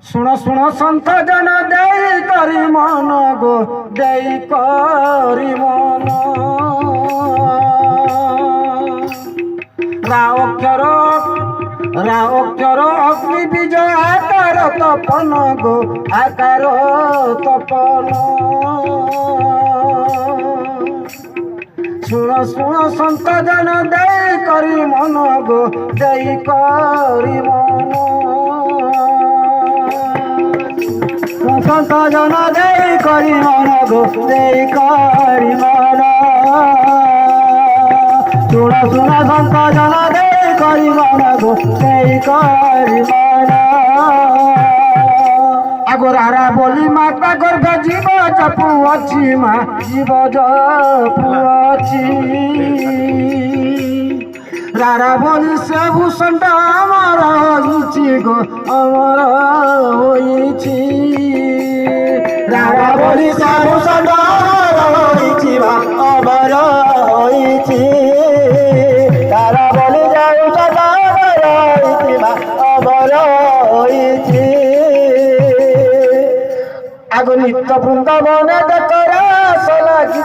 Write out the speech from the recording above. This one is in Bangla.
শুণ শুণ সন্ত জন দেই করি মন গো দেই করি মন রা অক্ষর অগ্নি বিজয় আকার তপন গো আকার তপন শুণ শুণ সন্ত জন দেই করি মন গো দেই করি মন সন্ত জন দেই করি মন গো দেই করি মন শুণ শুণ সন্ত জন দেই করি মন গো দেই করি মন আগরারা বলি মাতা গর্ভে জীব জপু অছি মা জীব জপু অছি রারা বলি সে ভূষণটা আমার হইছি গো আমার হইছি রারা বলি সে ভূষণটা হইছি মা আমার হইছি রারা বলি সে ভূষণটা হইছি মা আমার হইছি আগ নিত্য বৃন্দাবনে দেখরা লাগিছি